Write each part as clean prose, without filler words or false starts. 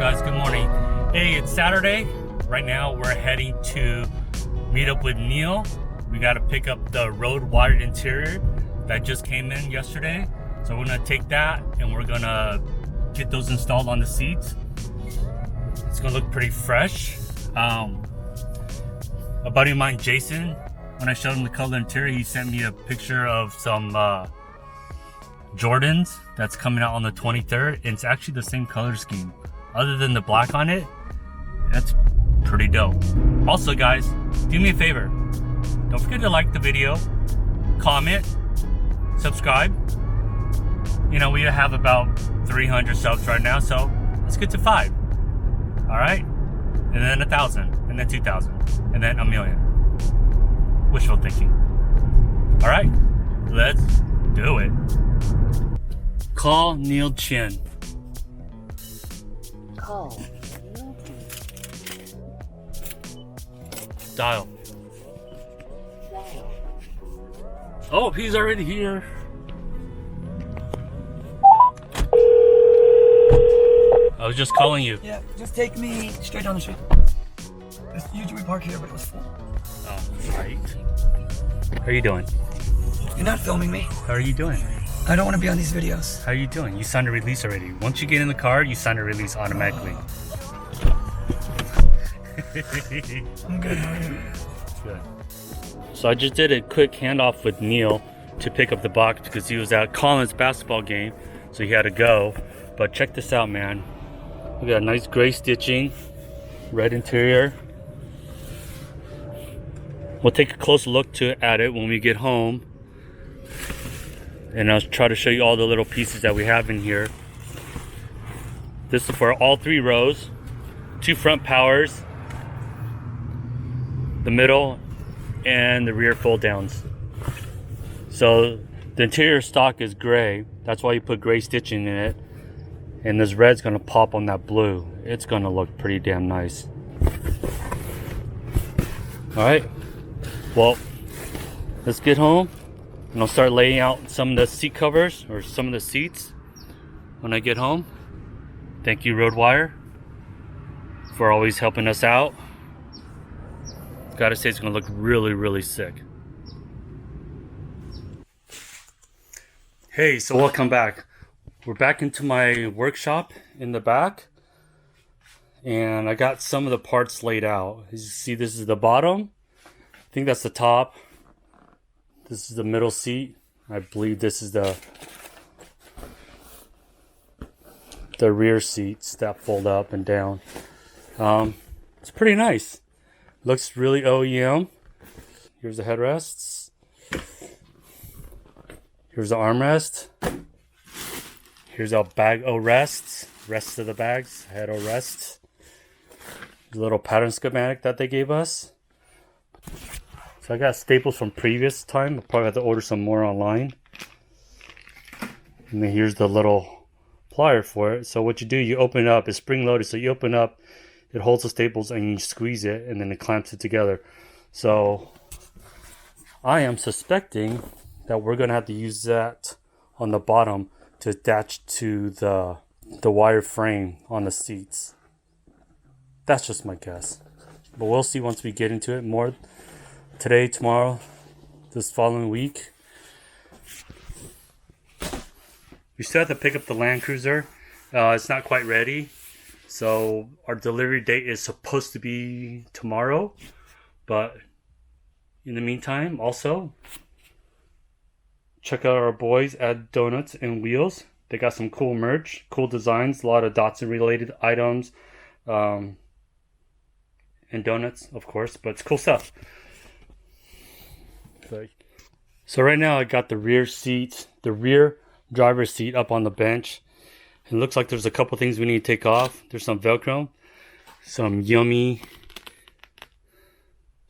guys? Good morning. Hey, it's Saturday. Right now we're heading to meet up with Neil. We got to pick up the Roadwire interior that just came in yesterday. So we're gonna take that and we're gonna get those installed on the seats. It's gonna look pretty fresh. A buddy of mine, Jason, when I showed him the color interior, he sent me a picture of some Jordans that's coming out on the 23rd. And it's actually the same color scheme. Other than the black on it, that's pretty dope. Also guys, do me a favor. Don't forget to like the video, comment, subscribe. You know, we have about 300 subs right now, so let's get to 5. All right? And then 1,000, and then 2,000, and then 1,000,000. Wishful thinking. All right, let's do it. Call Neil Tjin. Call. Dial. Oh, he's already here. I was just calling you. Yeah, just take me straight down the street. Usually we park here, but it was full. Oh, right. How are you doing? You're not filming me. How are you doing? I don't want to be on these videos. How are you doing? You signed a release already. Once you get in the car, you sign a release automatically. I'm good. How are you? Good. So I just did a quick handoff with Neil to pick up the box because he was at Colin's basketball game, so he had to go. But check this out, man. We got nice gray stitching, red interior. We'll take a close look at it when we get home. And I'll try to show you all the little pieces that we have in here. This is for all 3 rows. 2 front powers, the middle, and the rear fold downs. So the interior stock is gray. That's why you put gray stitching in it. And this red's gonna pop on that blue. It's gonna look pretty damn nice. All right, well, let's get home and I'll start laying out some of the seat covers or some of the seats when I get home. Thank you, Roadwire, for always helping us out. Gotta say, it's gonna look really, really sick. Hey, so welcome back. We're back into my workshop in the back, and I got some of the parts laid out. As you see, this is the bottom. I think that's the top. This is the middle seat. I believe this is the rear seats that fold up and down. It's pretty nice. Looks really OEM. Here's the headrests. Here's the armrest. Here's our bag O-rests. Rest of the bags, head O-rests. A little pattern schematic that they gave us. So I got staples from previous time. I'll probably have to order some more online. And then here's the little plier for it. So what you do, you open it up. It's spring loaded. So you open up, it holds the staples and you squeeze it and then it clamps it together. So I am suspecting that we're going to have to use that on the bottom to attach to the wire frame on the seats. That's just my guess. But we'll see once we get into it more. Today, tomorrow, this following week. We still have to pick up the Land Cruiser. It's not quite ready. So our delivery date is supposed to be tomorrow. But in the meantime, also, check out our boys at Donuts and Wheels. They got some cool merch, cool designs, a lot of Datsun related items. And donuts, of course, but it's cool stuff. So right now I got the rear seat, the rear driver's seat up on the bench. It looks like there's a couple things we need to take off. There's some Velcro, some yummy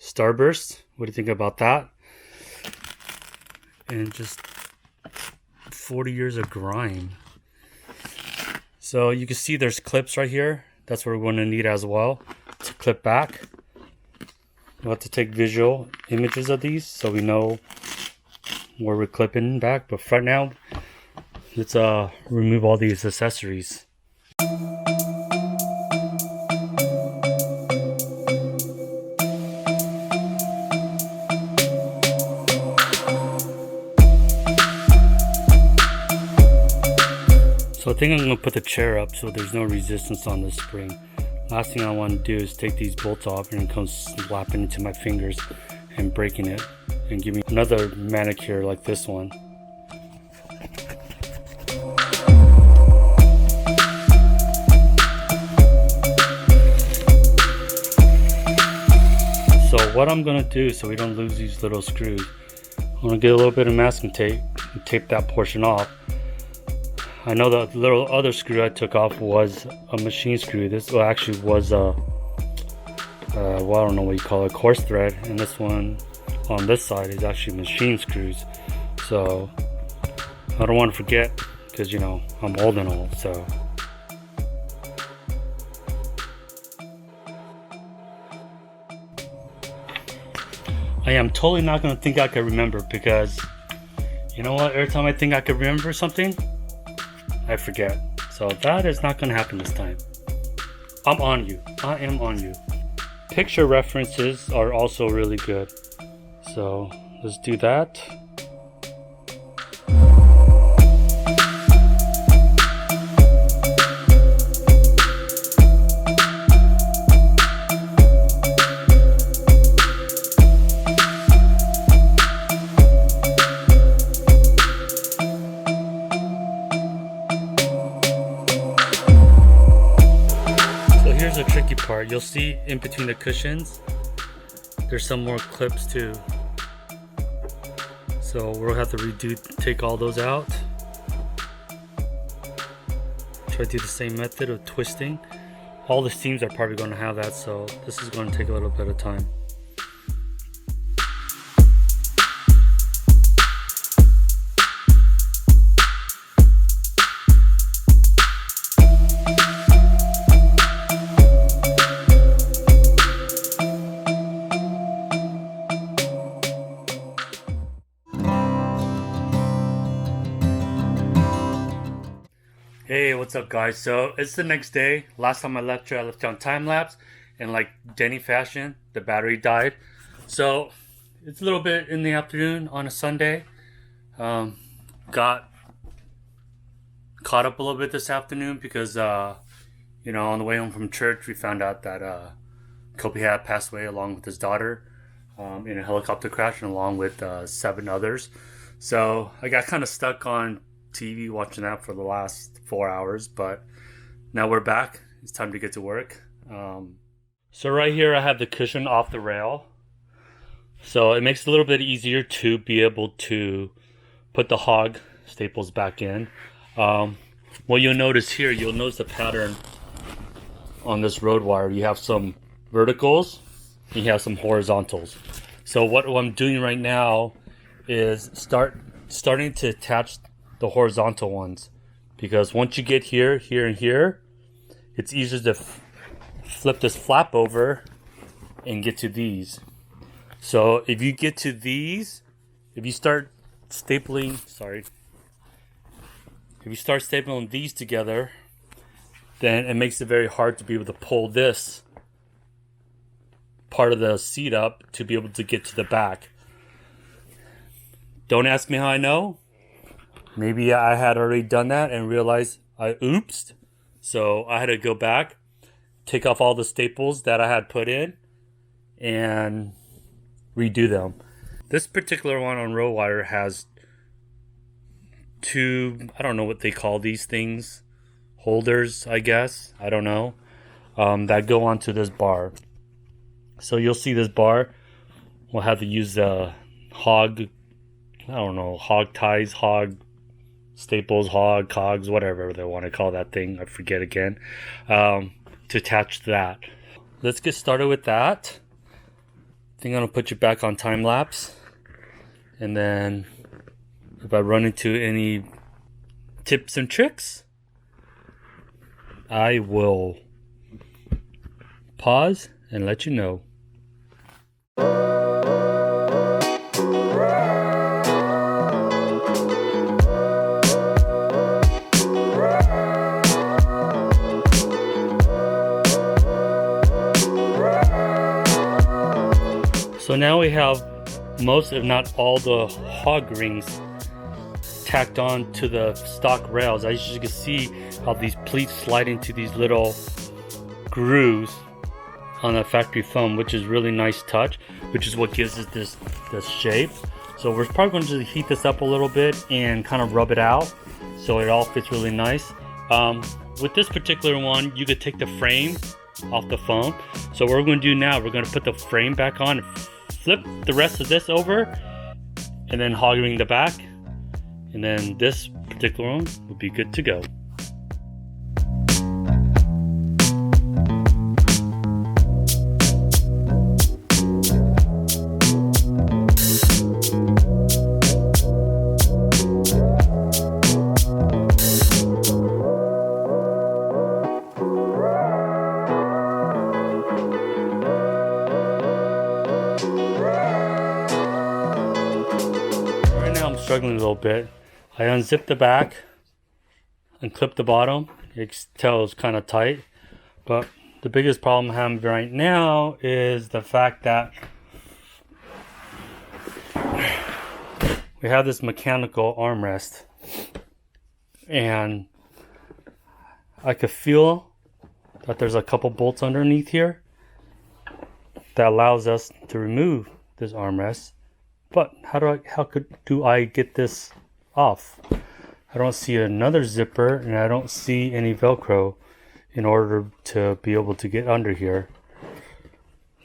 Starburst. What do you think about that? And just 40 years of grime. So you can see there's clips right here. That's what we're going to need as well to clip back. We'll have to take visual images of these so we know where we're clipping back. But for now, let's remove all these accessories. think I'm going to put the chair up so there's no resistance on this spring. Last thing I want to do is take these bolts off and it comes slapping into my fingers and breaking it and give me another manicure like this one. So what I'm going to do so we don't lose these little screws, I'm going to get a little bit of masking tape and tape that portion off. I know the little other screw I took off was a machine screw. This actually was a, well, I don't know what you call it, coarse thread. And this one on this side is actually machine screws. So I don't want to forget because, you know, I'm old and all, so. I am totally not going to think I can remember because, you know what, every time I think I could remember something, I forget. So that is not going to happen this time. I'm on you. I am on you. Picture references are also really good. So let's do that. The tricky part, you'll see in between the cushions there's some more clips too, so we'll have to take all those out. Try to do the same method of twisting. All the seams are probably going to have that, so this is going to take a little bit of time. Hey, what's up guys? So it's the next day. Last time I left you on time lapse, and like Denny fashion, the battery died. So it's a little bit in the afternoon on a Sunday. Got caught up a little bit this afternoon because you know, on the way home from church we found out that Kobe had passed away along with his daughter in a helicopter crash, and along with 7 others. So I got kind of stuck on TV watching that for the last 4 hours, but now we're back. It's time to get to work. So right here I have the cushion off the rail, so it makes it a little bit easier to be able to put the hog staples back in. What you'll notice here, you'll notice the pattern on this road wire. You have some verticals and you have some horizontals. So what I'm doing right now is starting to attach the horizontal ones, because once you get here, here, and here, it's easier to flip this flap over and get to these. So if you get to these, if you start stapling these together, then it makes it very hard to be able to pull this part of the seat up to be able to get to the back. Don't ask me how I know. Maybe I had already done that and realized I oopsed. So I had to go back, take off all the staples that I had put in, and redo them. This particular one on Roadwire has 2, I don't know what they call these things, holders, I guess, I don't know, that go onto this bar. So you'll see this bar, we'll have to use the hog ties, hog staples, hog, cogs, whatever they want to call that thing, I forget again, to attach that. Let's get started with that. I think I'm going to put you back on time lapse, and then if I run into any tips and tricks, I will pause and let you know. So now we have most, if not all, the hog rings tacked on to the stock rails. As you can see how these pleats slide into these little grooves on the factory foam, which is really nice touch, which is what gives it this shape. So we're probably going to heat this up a little bit and kind of rub it out so it all fits really nice. With this particular one, you could take the frame off the foam. So what we're going to do now, we're going to put the frame back on and flip the rest of this over, and then hogging the back, and then this particular one will be good to go. Struggling a little bit. I unzipped the back and clipped the bottom. You can tell it's kind of tight, but the biggest problem I'm having right now is the fact that we have this mechanical armrest, and I could feel that there's a couple bolts underneath here that allows us to remove this armrest. But how do I get this off? I don't see another zipper, and I don't see any Velcro in order to be able to get under here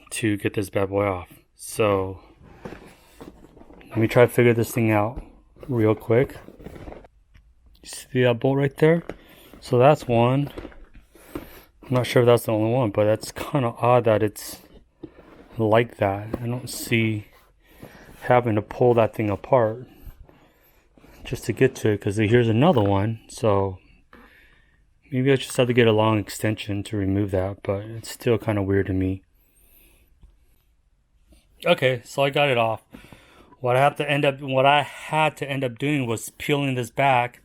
to get this bad boy off. So let me try to figure this thing out real quick. You see that bolt right there? So that's one. I'm not sure if that's the only one, but that's kind of odd that it's like that. I don't see having to pull that thing apart just to get to it, because here's another one. So maybe I just have to get a long extension to remove that, but it's still kind of weird to me. Okay, so I got it off. What I had to end up doing was peeling this back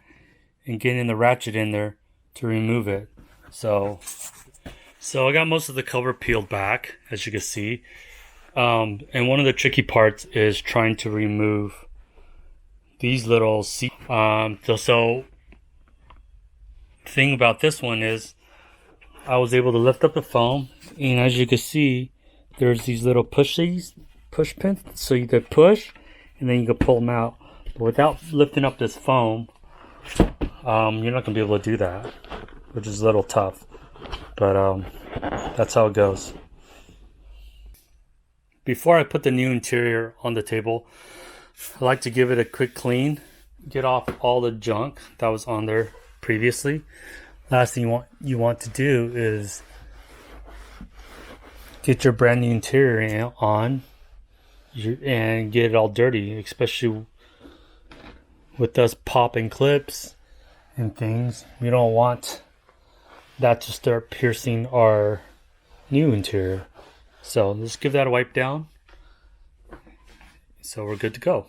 and getting the ratchet in there to remove it. So I got most of the cover peeled back, as you can see. And one of the tricky parts is trying to remove these little seat. So thing about this one is I was able to lift up the foam, and as you can see, there's these little push pins. So you could push, and then you could pull them out. But without lifting up this foam, you're not gonna be able to do that, which is a little tough. But that's how it goes. Before I put the new interior on the table, I like to give it a quick clean, get off all the junk that was on there previously. Last thing you want to do is get your brand new interior on and get it all dirty, especially with us popping clips and things. We don't want that to start piercing our new interior. So let's give that a wipe down. So we're good to go.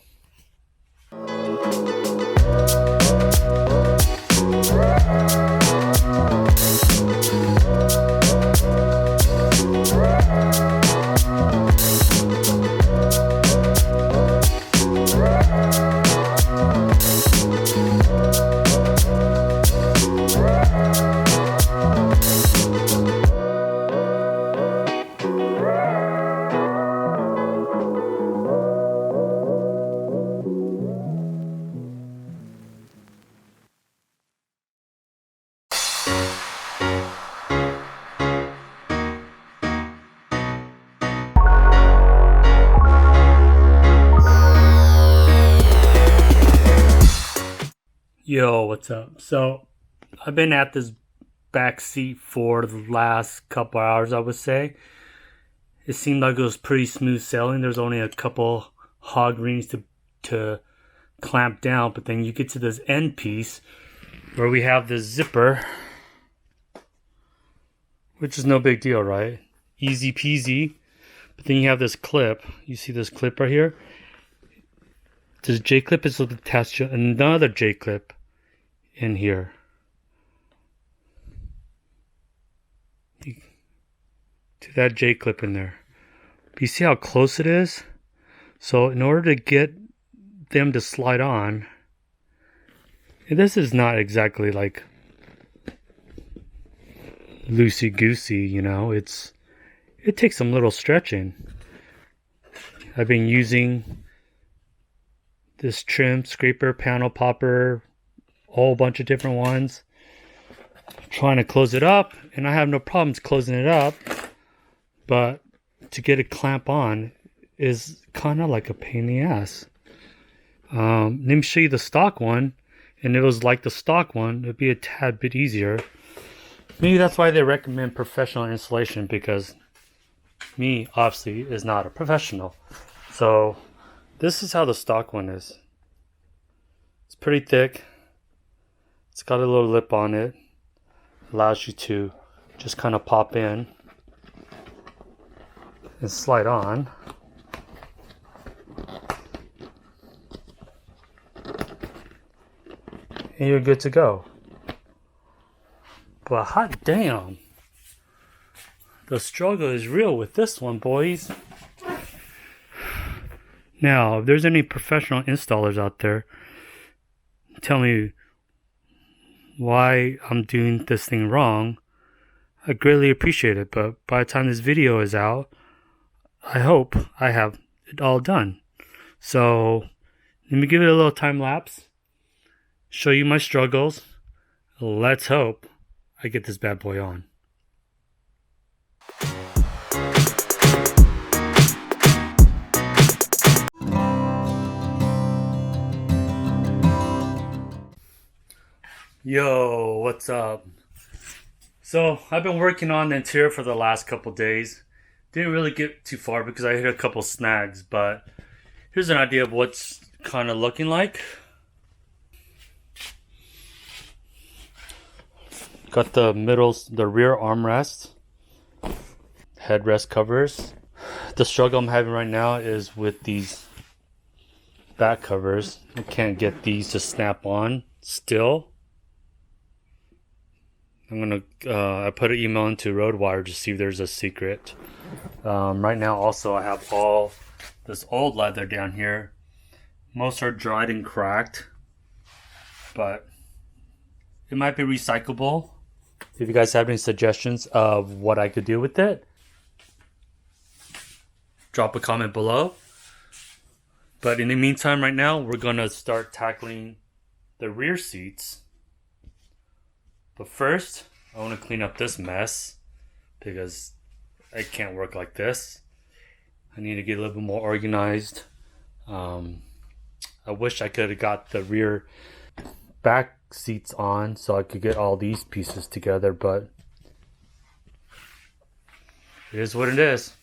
Yo, what's up? So I've been at this back seat for the last couple hours, I would say. It seemed like it was pretty smooth sailing. There's only a couple hog rings to clamp down, but then you get to this end piece where we have this zipper, which is no big deal, right? Easy peasy. But then you have this clip. You see this clip right here? This J-clip is attached to another J-clip in here. To that J-clip in there. But you see how close it is? So in order to get them to slide on, This is not exactly like loosey-goosey, you know. It takes some little stretching. I've been using this trim, scraper, panel popper, a whole bunch of different ones, trying to close it up, and I have no problems closing it up, but to get a clamp on is kind of like a pain in the ass. Let me show you the stock one, and it was like the stock one, it'd be a tad bit easier. Maybe that's why they recommend professional installation, because me, obviously, is not a professional. So this is how the stock one is. It's pretty thick. It's got a little lip on it. Allows you to just kind of pop in and slide on. And you're good to go. But hot damn, the struggle is real with this one, boys. Now, if there's any professional installers out there, tell me why I'm doing this thing wrong. I greatly appreciate it, but by the time this video is out, I hope I have it all done. So, let me give it a little time lapse, show you my struggles. Let's hope I get this bad boy on. Yo, what's up? So I've been working on the interior for the last couple days. Didn't really get too far because I hit a couple snags, but here's an idea of what's kind of looking like. Got the rear armrest, headrest covers. The struggle I'm having right now is with these back covers. I can't get these to snap on still. I put an email into Roadwire to see if there's a secret. Right now also I have all this old leather down here. Most are dried and cracked, but it might be recyclable. If you guys have any suggestions of what I could do with it, drop a comment below. But in the meantime, right now, we're going to start tackling the rear seats. But first, I want to clean up this mess because I can't work like this. I need to get a little bit more organized. I wish I could have got the rear back seats on so I could get all these pieces together, but it is what it is.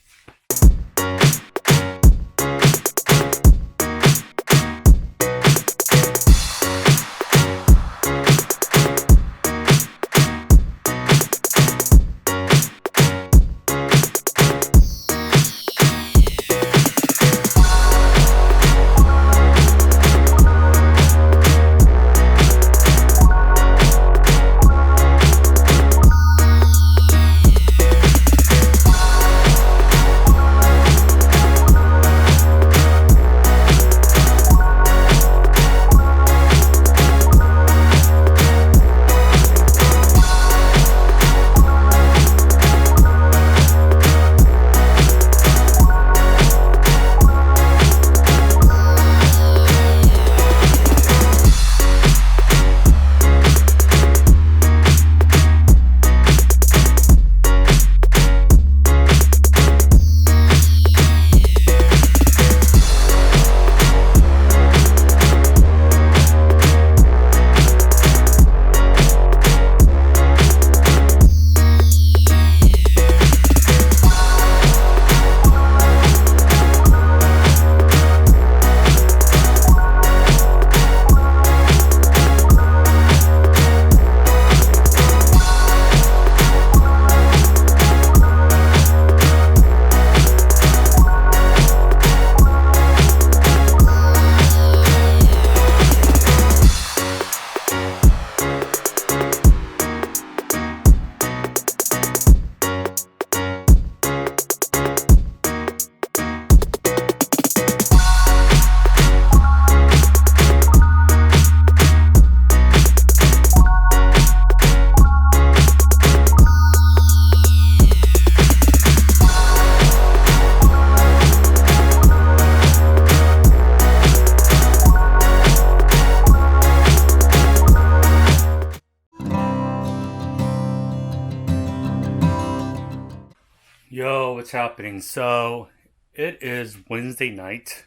happening? So it is Wednesday night.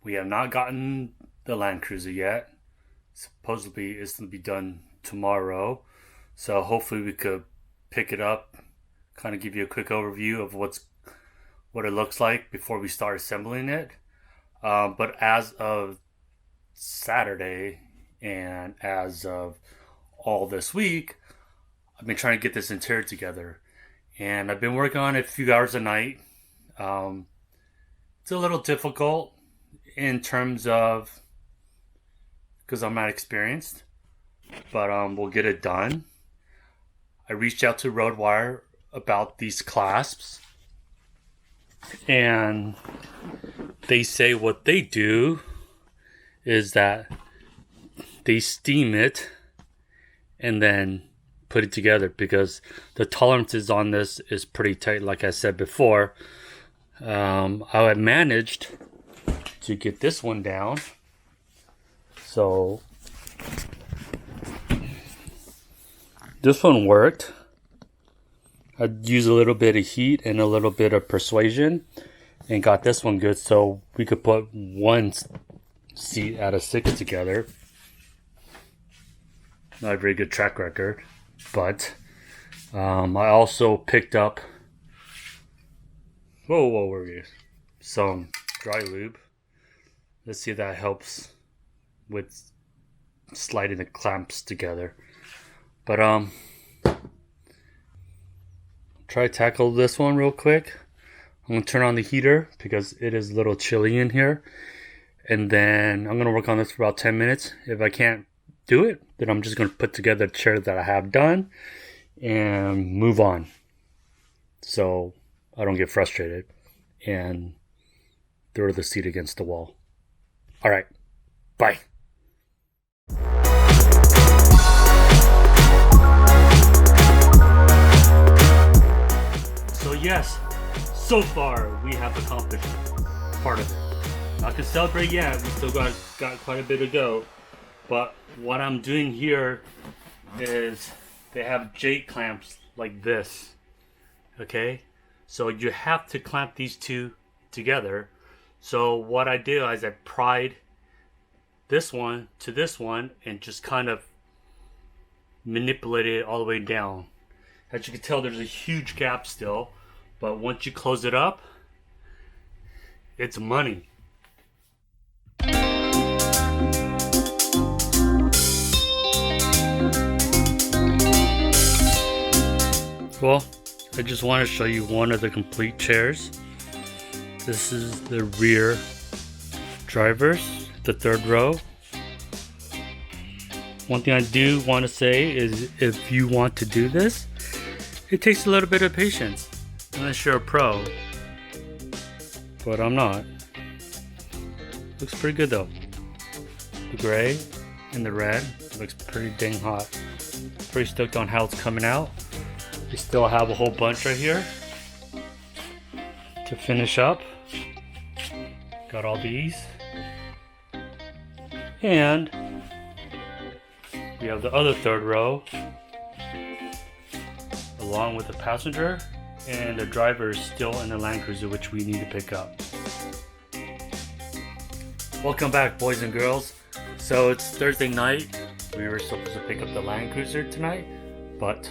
We have not gotten the Land Cruiser yet. Supposedly it's going to be done tomorrow. So hopefully we could pick it up, kind of give you a quick overview of what it looks like before we start assembling it. But as of Saturday and as of all this week, I've been trying to get this interior together. And I've been working on it a few hours a night. It's a little difficult in terms of, because I'm not experienced, but we'll get it done. I reached out to Roadwire about these clasps, and they say what they do is that they steam it and then put it together, because the tolerances on this is pretty tight. Like I said before, I had managed to get this one down, so this one worked. I'd use a little bit of heat and a little bit of persuasion and got this one good, so we could put one seat out of 6 together. Not a very good track record, but I also picked up some dry lube. Let's see if that helps with sliding the clamps together. But try to tackle this one real quick. I'm gonna turn on the heater because it is a little chilly in here, and then I'm gonna work on this for about 10 minutes. If I can't do it, then I'm just gonna put together the chair that I have done and move on, so I don't get frustrated and throw the seat against the wall. All right, bye. So yes, so far we have accomplished part of it. Not to celebrate yet, we still got quite a bit to go. But what I'm doing here is they have J clamps like this. Okay, so you have to clamp these two together. So what I do is I pried this one to this one and just kind of manipulated it all the way down. As you can tell, there's a huge gap still, but once you close it up, it's money. Well, I just want to show you one of the complete chairs. This is the rear drivers, the 3rd row. One thing I do want to say is, if you want to do this, it takes a little bit of patience, unless you're a pro, but I'm not. Looks pretty good though. The gray and the red looks pretty dang hot. Pretty stoked on how it's coming out. We still have a whole bunch right here to finish up. Got all these. And we have the other 3rd row, along with the passenger, and the driver is still in the Land Cruiser, which we need to pick up. Welcome back, boys and girls. So it's Thursday night. We were supposed to pick up the Land Cruiser tonight, but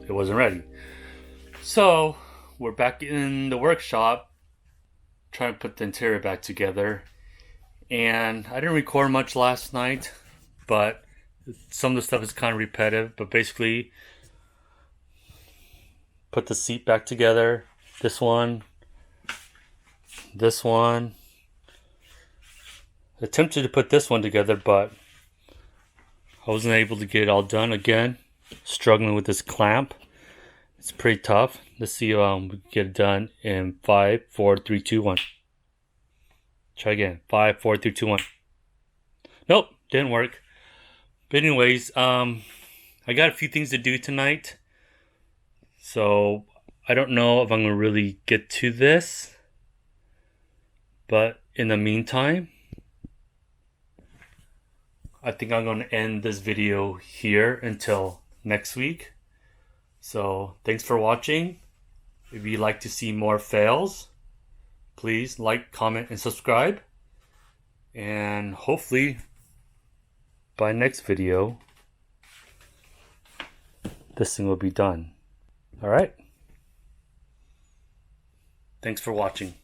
it wasn't ready. So we're back in the workshop trying to put the interior back together. And I didn't record much last night, but some of the stuff is kind of repetitive. But basically, put the seat back together. This one. Attempted to put this one together, but I wasn't able to get it all done. Again, struggling with this clamp. It's pretty tough. Let's see if we can get it done in 5, 4, 3, 2, 1. Try again. 5, 4, 3, 2, 1. Nope, didn't work. But anyways, I got a few things to do tonight, so I don't know if I'm gonna really get to this. But in the meantime, I think I'm gonna end this video here until next week. So thanks for watching, If you'd like to see more fails, please like, comment, and subscribe. And hopefully by next video, this thing will be done. Alright? Thanks for watching.